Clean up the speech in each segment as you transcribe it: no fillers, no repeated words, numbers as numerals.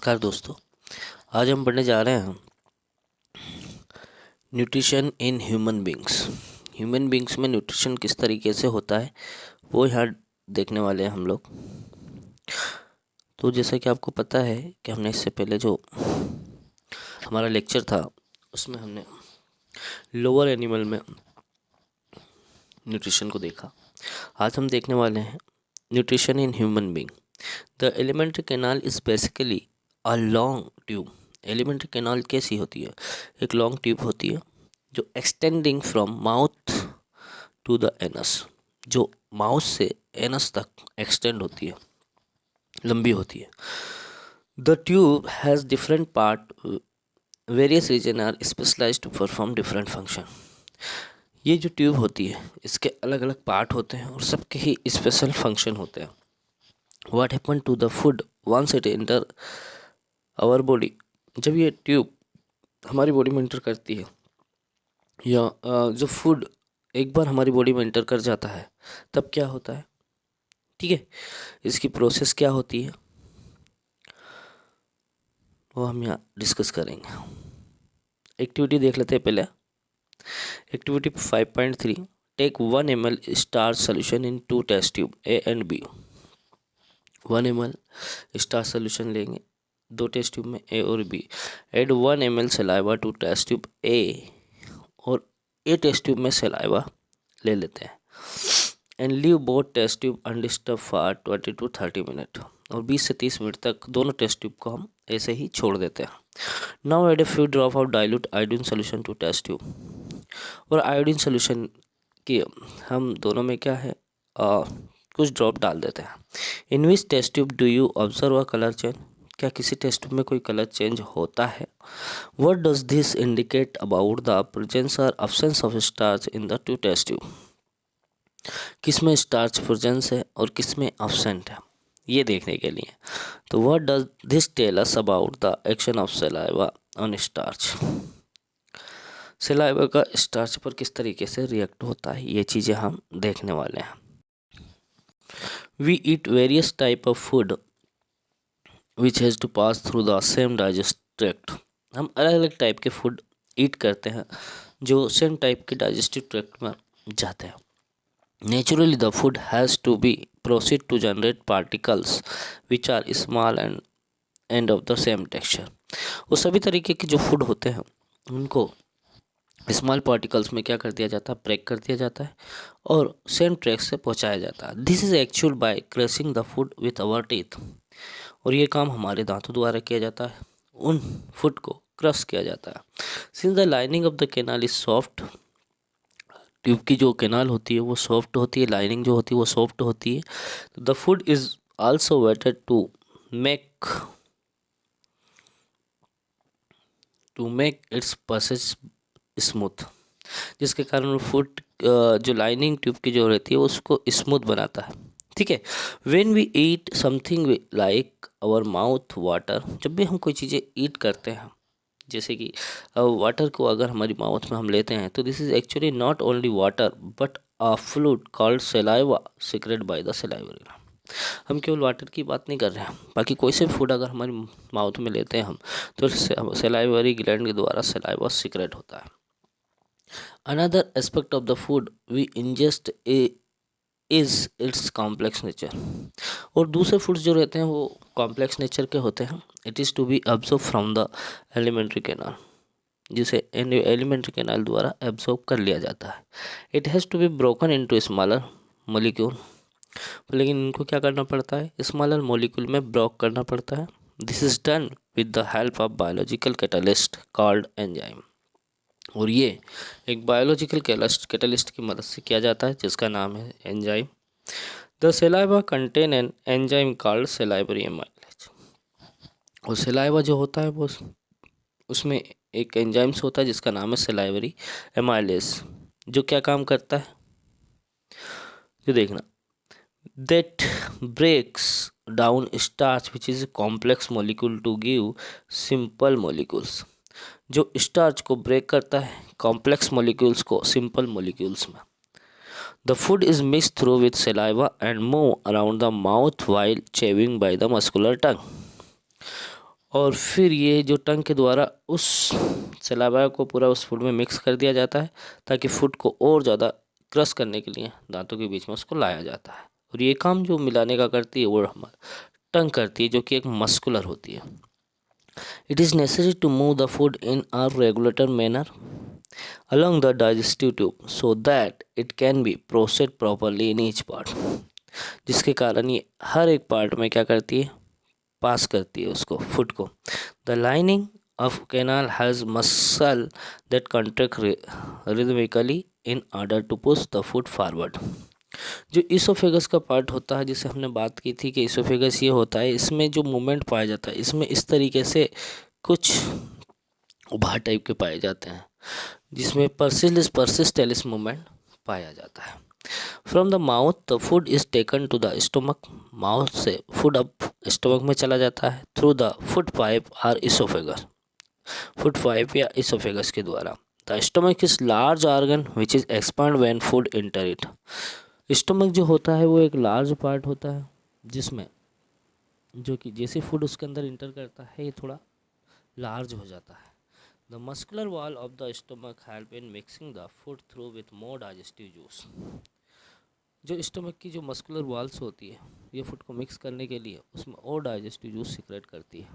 नमस्कार दोस्तों। आज हम पढ़ने जा रहे हैं न्यूट्रिशन इन ह्यूमन बींग्स में न्यूट्रिशन किस तरीके से होता है वो यहाँ देखने वाले हैं हम लोग। तो जैसा कि आपको पता है कि हमने इससे पहले जो हमारा लेक्चर था उसमें हमने लोअर एनिमल में न्यूट्रिशन को देखा। आज हम देखने वाले हैं nutrition in human being. The elementary canal is basically a long tube. Alimentary canal कैसी होती है? एक लॉन्ग ट्यूब होती है जो extending from mouth to the anus, जो माउथ से एनस तक एक्सटेंड होती है, लंबी होती है। The tube has different part, various region are specialised to perform different function. ये जो ट्यूब होती है इसके अलग अलग पार्ट होते हैं और सबके ही स्पेशल फंक्शन होते हैं। What happen to the food once it enter our body? जब ये ट्यूब हमारी बॉडी में एंटर करती है या जो फूड एक बार हमारी बॉडी में एंटर कर जाता है तब क्या होता है, ठीक है, इसकी प्रोसेस क्या होती है वो हम यहाँ डिस्कस करेंगे। एक्टिविटी देख लेते हैं पहले। Activity 5.3, take 1 ml starch solution in 2 test tube A and B। 1 ml starch solution लेंगे 2 टेस्ट ट्यूब में A और B। Add 1 ml saliva to test tube A और A टेस्ट ट्यूब में सलाइवा ले लेते हैं। And leave both test tube undisturb for 20 to 30 minute. और 20 से 30 मिनट तक दोनों टेस्ट ट्यूब को हम ऐसे ही छोड़ देते हैं। Now add a few drop of dilute iodine solution to test tube. और आयोडीन सोल्यूशन की हम दोनों में क्या है कुछ ड्रॉप डाल देते हैं। In which test tube do you observe a colour change? क्या किसी टेस्ट ट्यूब में कोई कलर चेंज होता है? What does this indicate about the presence और absence of starch in the 2 test tube? किस में स्टार्च प्रेजेंस है और किस में अब्सेंट है ये देखने के लिए। तो what does this tell us about the action of saliva on starch? Saliva का स्टार्च पर किस तरीके से रिएक्ट होता है ये चीज़ें हम देखने वाले हैं। We eat various type of food which has to pass through the same digest tract. हम अलग अलग टाइप के फूड ईट करते हैं जो सेम टाइप के डाइजेस्टिव ट्रैक्ट में जाते हैं। Naturally, the food has to be proceed to generate particles which are small and of the same texture। वो सभी तरीके के जो फूड होते हैं उनको स्मॉल पार्टिकल्स में क्या कर दिया जाता है, ब्रेक कर दिया जाता है और सेम ट्रैक से पहुंचाया जाता है। This is actual by crushing the food with our teeth. और ये काम हमारे दांतों द्वारा किया जाता है, उन फूड को क्रश किया जाता है। Since the lining of the canal is soft, tube की जो कैनाल होती है वो सॉफ्ट होती है, लाइनिंग जो होती है वो सॉफ्ट होती है। The food is also wetted to make its passage smooth, जिसके कारण फूड जो लाइनिंग ट्यूब की जो रहती है उसको स्मूथ बनाता है, ठीक है। When we eat something like our mouth water, जब भी हम कोई चीज़ें ईट करते हैं जैसे कि वाटर को अगर हमारी माउथ में हम लेते हैं तो this is actually not only water but a fluid called saliva secret by the salivary. हम केवल वाटर की बात नहीं कर रहे हैं, बाकी कोई से फूड अगर हमारी माउथ में लेते हैं हम तो सलाइवरी ग्लैंड के द्वारा सलाइवा सीक्रेट होता है। Another aspect of the food we ingest is its complex nature. और दूसरे फूड्स जो रहते हैं वो कॉम्प्लेक्स नेचर के होते हैं। It is to be absorb from the elementary canal, जिसे एलिमेंट्री कैनाल द्वारा एब्जॉर्ब कर लिया जाता है। It has to be broken into smaller molecule, लेकिन इनको क्या करना पड़ता है, स्मॉलर मॉलिक्यूल में ब्रोक करना पड़ता है। This is done with the help of biological catalyst called enzyme. और ये एक बायोलॉजिकल कैटलिस्ट की मदद से किया जाता है जिसका नाम है enzyme. The saliva contain an enzyme called salivary amylase. और सलाइवा जो होता है वो उसमें एक एंजाइम्स होता है जिसका नाम है सलाइवरी एमाइलेज, जो क्या काम करता है ये देखना। That breaks down starch which is complex molecule to give simple molecules. जो स्टार्च को ब्रेक करता है कॉम्प्लेक्स मॉलिक्यूल्स को सिंपल मॉलिक्यूल्स में। The food is mixed through with saliva and move around the mouth while chewing by the muscular tongue. और फिर ये जो टंग के द्वारा उस सलाइवा को पूरा उस फूड में मिक्स कर दिया जाता है ताकि फूड को और ज़्यादा क्रश करने के लिए दांतों के बीच में उसको लाया जाता है। और ये काम जो मिलाने का करती है वो हमारा टंग करती है, जो कि एक मस्कुलर होती है। It is necessary to move the food in a regulator manner along the digestive tube so that it can be processed properly in each part, जिसके कारण ये हर एक पार्ट में क्या करती है, पास करती है उसको फूड को। The lining of canal has muscle that contract rhythmically in order to push the food forward. जो इसोफेगस का पार्ट होता है, जिसे हमने बात की थी कि इसोफेगस ये होता है, इसमें जो मूवमेंट पाया जाता है, इसमें इस तरीके से कुछ उभार टाइप के पाए जाते हैं जिसमें परसिस्टेलिस मूवमेंट पाया जाता है। From the mouth the food is taken to the stomach, mouth से फूड अब स्टोमक में चला जाता है थ्रू द फूड पाइप और इसोफेगस, फूड पाइप या इसोफेगस के द्वारा। The stomach is large organ which is expand when food enter it. Stomach जो होता है वो एक लार्ज पार्ट होता है जिसमें जो कि जैसे फूड उसके अंदर इंटर करता है ये थोड़ा लार्ज हो जाता है। The muscular wall of the stomach help in mixing the food through with more digestive juice। जो स्टमक की जो मस्कुलर वॉल्स होती है ये फूड को मिक्स करने के लिए उसमें और डाइजेस्टिव जूस सीक्रेट करती है।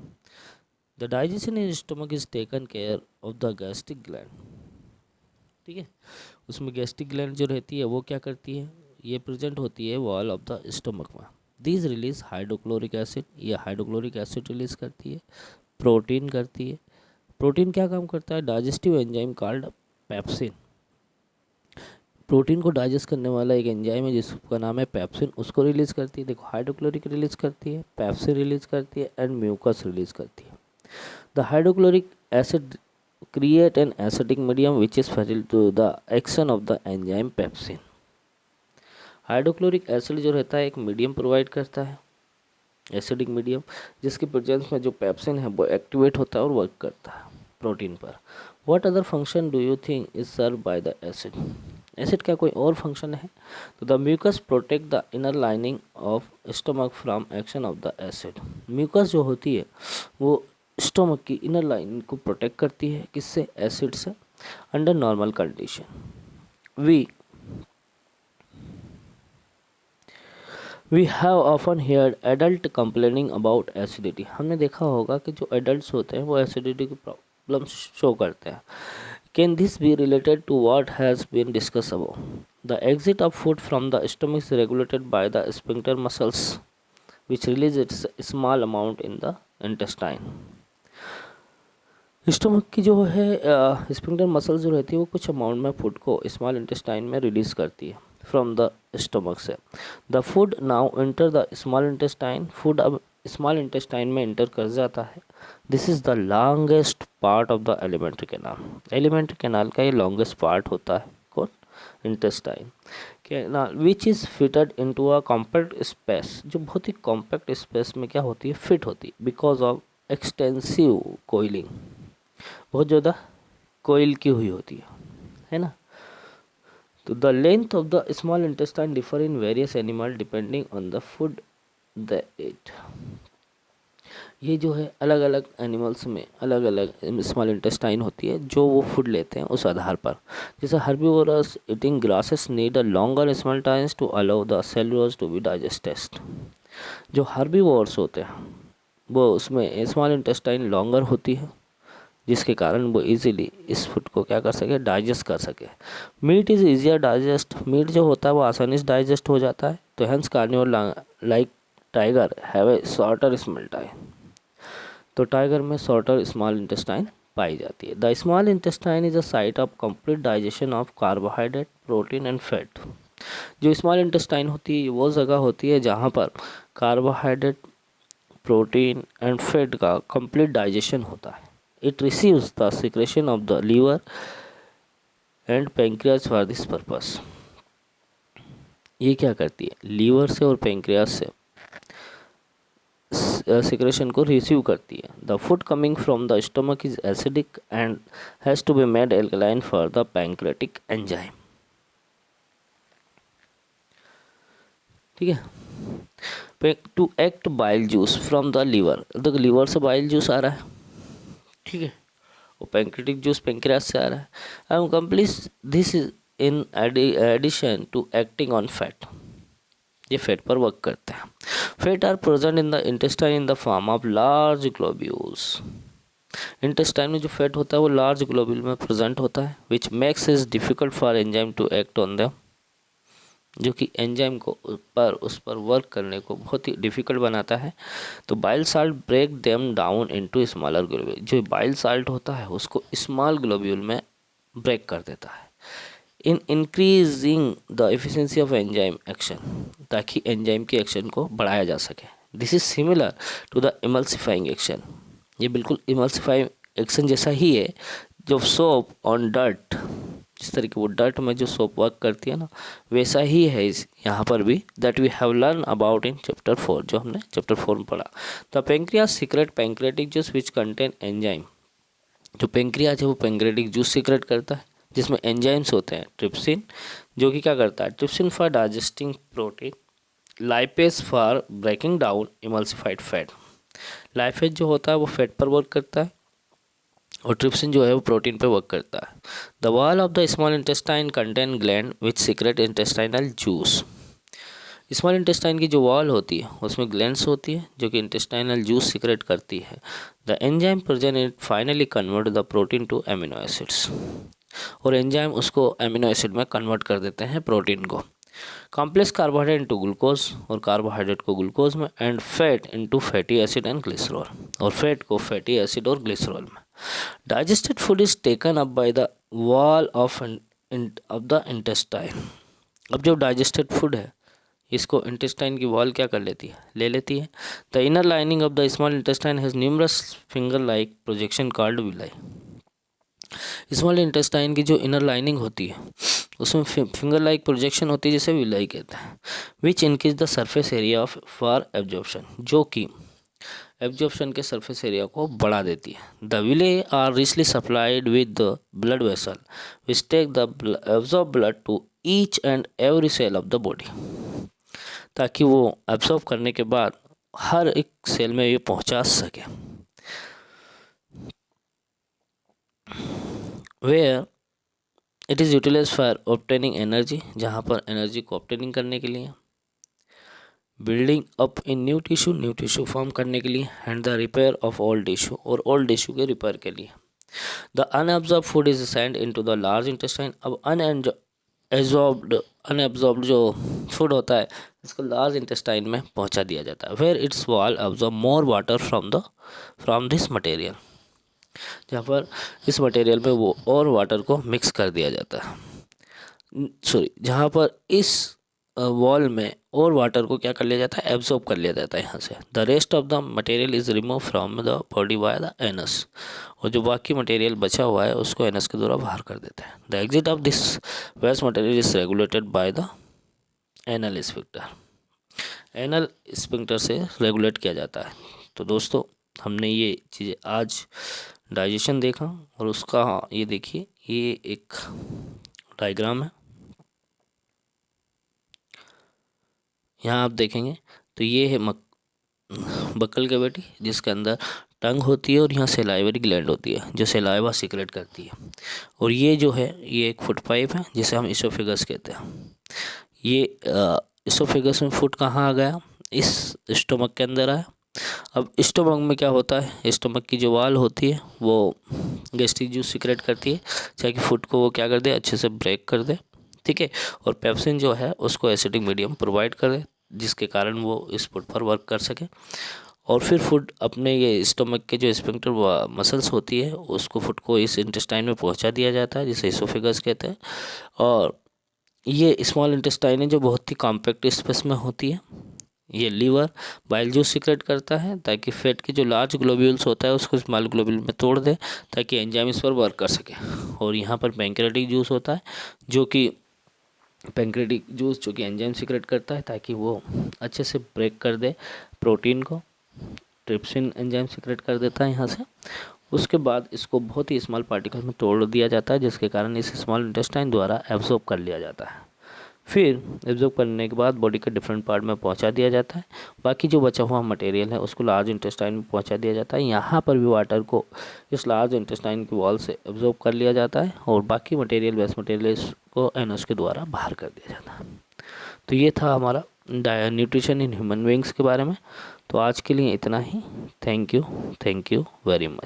The digestion in stomach is taken care of the gastric gland. ठीक है, उसमें गैस्ट्रिक ग्लैंड जो रहती है वो क्या करती है, ये प्रेजेंट होती है वॉल ऑफ द स्टमक में। दिस रिलीज हाइड्रोक्लोरिक एसिड, ये हाइड्रोक्लोरिक एसिड रिलीज करती है। प्रोटीन करती है। प्रोटीन क्या काम करता है, digestive enzyme called pepsin. Protein को डाइजेस्ट करने वाला एक एंजाइम है जिसका नाम है पेप्सिन, उसको रिलीज करती है। देखो हाइड्रोक्लोरिक रिलीज करती है, पेप्सिन रिलीज करती है एंड म्यूकस रिलीज करती है। The hydrochloric acid create an acidic medium which is feral to the action of the enzyme pepsin. Hydrochloric acid जो रहता है एक मीडियम प्रोवाइड करता है, एसिडिक मीडियम, जिसके प्रेजेंस में जो पेप्सिन है वो एक्टिवेट होता है और वर्क करता है प्रोटीन पर। What other function do you think is serve by the acid. Acid का कोई और फंक्शन है तो the mucus protect the inner lining of stomach from action of the acid. Mucus जो होती है वो स्टमक की इनर लाइन को प्रोटेक्ट करती है, किससे, एसिड से। Under normal condition we have often heard adult complaining about acidity. हमने देखा होगा कि जो एडल्ट होते हैं वो एसिडिटी की प्रॉब्लम शो करते हैं। Can this be related to what has been discuss above. The exit of food from the stomach is regulated by the sphincter muscles which release its small amount in the intestine. Stomach की जो है sphincter muscles जो रहती है वो कुछ amount में food को स्मॉल इंटेस्टाइन में रिलीज करती है फ्रॉम द स्टमक से। The food now enter the small intestine, food अब स्मॉल इंटेस्टाइन में इंटर कर जाता है। This is the longest part of the alimentary canal. Alimentary canal का ये लॉन्गेस्ट पार्ट होता है, कौन, intestine canal, which is fitted into a compact space, जो बहुत ही कॉम्पैक्ट स्पेस में क्या होती है, फिट होती है, बिकॉज ऑफ एक्सटेंसिव कोइलिंग, बहुत ज़्यादा कोइल की हुई होती है ना। तो the length of the small intestine differ in various animal depending on the food the it. ये जो है अलग अलग एनिमल्स में अलग अलग स्मॉल इंटेस्टाइन होती है जो वो फूड लेते हैं उस आधार पर। जैसे herbivores eating grasses need a longer small times to allow the cellulose to be digested. जो हर्बीवोरस होते हैं वो उसमें स्मॉल इंटेस्टाइन लॉन्गर होती है जिसके कारण वो इजीली इस फूड को क्या कर सके, डाइजेस्ट कर सके। Meat is easier digest, meat जो होता है वो आसानी से डाइजेस्ट हो जाता है। तो hence carnivore like tiger have a shorter small time, तो टाइगर में शॉर्टर स्मॉल इंटेस्टाइन पाई जाती है। The small intestine is a site of complete digestion of carbohydrate, protein and fat. जो स्मॉल इंटेस्टाइन होती है वो जगह होती है जहाँ पर कार्बोहाइड्रेट, प्रोटीन एंड फैट का कंप्लीट डाइजेशन होता है। It receives the secretion of the liver and pancreas for this purpose। ये क्या करती है, लीवर से और पेंक्रियास से सिक्रेशन को रिसीव करती है। The food coming from the stomach is acidic and has to be made alkaline for the pancreatic enzyme. ठीक है, to act bile juice from the liver, तो लीवर से बाइल जूस आ रहा है, ठीक है, और पैंक्रेटिक जूस पैंक्रियास से आ रहा है। And complete this is in addition to acting on fat, ये फैट पर वर्क करते हैं। Fat are present in the intestine in the form of large globules, intestine में जो फैट होता है वो लार्ज ग्लोब्यूल में प्रेजेंट होता है, which makes is difficult for enzyme to act on them, जो कि एंजाइम को उस पर वर्क करने को बहुत ही डिफ़िकल्ट बनाता है। तो bile salt break them down into smaller globule, जो बाइल साल्ट होता है उसको स्मॉल ग्लोब्यूल में ब्रेक कर देता है। In increasing the efficiency of enzyme action, ताकि एंजाइम के एक्शन को बढ़ाया जा सके। This is similar to the emulsifying action, ये बिल्कुल इमल्सिफाइंग एक्शन जैसा ही है। जो सोप ऑन डर्ट, जिस तरीके वो डर्ट में जो सोप वर्क करती है ना, वैसा ही है इस यहाँ पर भी, that we have learn about in chapter 4, जो हमने चैप्टर 4 में पढ़ा। The pancreas secrete pancreatic juice which contain enzyme, जो पेंक्रियाज है वो पैंक्रेटिक जूस सीक्रेट करता है जिसमें एंजाइम्स होते हैं। ट्रिप्सिन, जो कि क्या करता है, trypsin for digesting protein, lipase for breaking down emulsified fat. Lipase जो होता है वो फैट पर वर्क करता है और ट्रिप्सिन जो है वो प्रोटीन पर वर्क करता है। The wall of the small intestine contain gland which secret intestinal juice, small intestine की जो वॉल होती है उसमें ग्लैंड्स होती है जो कि इंटेस्टाइनल जूस सीक्रेट करती है। The enzyme present in finally convert the protein to amino acids, और एंजाइम उसको एमिनो एसिड में कन्वर्ट कर देते हैं प्रोटीन को। कॉम्प्लेक्स कार्बोहाइड्रेट इनटू ग्लूकोज, और कार्बोहाइड्रेट को ग्लूकोज में, and fat into fatty acid and glycerol, और फैट को फैटी एसिड और ग्लिसरॉल में। Digested food is taken up by the wall of the intestine. अब जो डाइजेस्टेड फूड है इसको इंटेस्टाइन की वॉल क्या कर लेती है, ले लेती है। The inner lining of the small intestine has numerous finger like projection called villi. Small intestine की जो इनर लाइनिंग होती है उसमें फिंगर लाइक प्रोजेक्शन होती है जिसे विलाई कहते हैं। Which increase the surface area of for absorption, जो कि एब्जॉर्प्शन के सरफेस एरिया को बढ़ा देती है। The villi are richly supplied with the blood vessel which take the absorb blood to each and every cell of the body, ताकि वो absorb करने के बाद हर एक सेल में ये पहुंचा सके। Where it is utilise for obtaining energy, जहाँ पर एनर्जी को ऑब्टेनिंग करने के लिए, building up in new tissue form करने के लिए, and the repair of old tissue, और ओल्ड टिश्यू के रिपेयर के लिए। The unabsorb food is send into the large intestine. अब अनएब्जॉर्ब्ड जो फूड होता है इसको लार्ज इंटेस्टाइन में पहुंचा दिया जाता है। Where its wall absorb more water from this material, जहाँ पर इस मटेरियल में वो और वाटर को मिक्स कर दिया जाता है। जहाँ पर इस वॉल में और वाटर को क्या कर लिया जाता है, एब्जॉर्ब कर लिया जाता है यहाँ से। The rest of the material is remove from the body by the anus, और जो बाकी मटेरियल बचा हुआ है उसको एनस के द्वारा बाहर कर देते हैं। The exit of this waste material is regulated by the anal sphincter, anal sphincter से रेगुलेट किया जाता है। तो दोस्तों हमने ये चीज़ें आज डाइजेशन देखा, और उसका ये देखिए ये एक डायग्राम है, यहाँ आप देखेंगे तो ये है बक्कल के बेटी, जिसके अंदर टंग होती है और यहाँ सेलाइवरी ग्लैंड होती है जो सेलाइवा सीक्रेट करती है। और ये जो है ये एक फुट पाइप है जिसे हम इसोफेगस कहते हैं। ये इसोफेगस में फुट कहाँ आ गया, इस स्टोमक के अंदर आया। अब स्टोमक में क्या होता है, स्टोमक की जो वाल होती है वो गैस्ट्रिक जूस सीक्रेट करती है, चाहे कि फूड को वो क्या कर दे, अच्छे से ब्रेक कर दे, ठीक है। और पेप्सिन जो है उसको एसिडिक मीडियम प्रोवाइड कर दे, जिसके कारण वो इस फूड पर वर्क कर सके। और फिर फूड अपने ये स्टोमक के जो स्फिंक्टर मसल्स होती है उसको फूड को इस इंटेस्टाइन में पहुंचा दिया जाता है, जिसे इसोफेगस कहते हैं। और ये स्मॉल इंटेस्टाइन है जो बहुत ही कॉम्पैक्ट स्पेस में होती है। ये लीवर बाइल जूस सीक्रेट करता है ताकि फैट के जो लार्ज ग्लोब्यूल्स होता है उसको स्मॉल ग्लोब्यूल में तोड़ दे, ताकि एंजाइम इस पर वर्क कर सके। और यहाँ पर पैंक्रेटिक जूस होता है जो कि एंजाइम सीक्रेट करता है ताकि वो अच्छे से ब्रेक कर दे प्रोटीन को। ट्रिप्सिन एंजाइम सीक्रेट कर देता है यहाँ से। उसके बाद इसको बहुत ही स्मॉल पार्टिकल में तोड़ दिया जाता है, जिसके कारण इस स्मॉल इंटेस्टाइन द्वारा एब्जॉर्ब कर लिया जाता है। फिर एब्जॉर्ब करने के बाद बॉडी के डिफरेंट पार्ट में पहुंचा दिया जाता है। बाकी जो बचा हुआ मटेरियल है उसको लार्ज इंटेस्टाइन में पहुंचा दिया जाता है। यहाँ पर भी वाटर को इस लार्ज इंटेस्टाइन की वॉल से एब्जॉर्ब कर लिया जाता है और बाकी मटेरियल वेस्ट मटेरियल को एनोस के द्वारा बाहर कर दिया जाता है। तो ये था हमारा न्यूट्रिशन इन ह्यूमन बींग्स के बारे में। तो आज के लिए इतना ही। Thank you very much.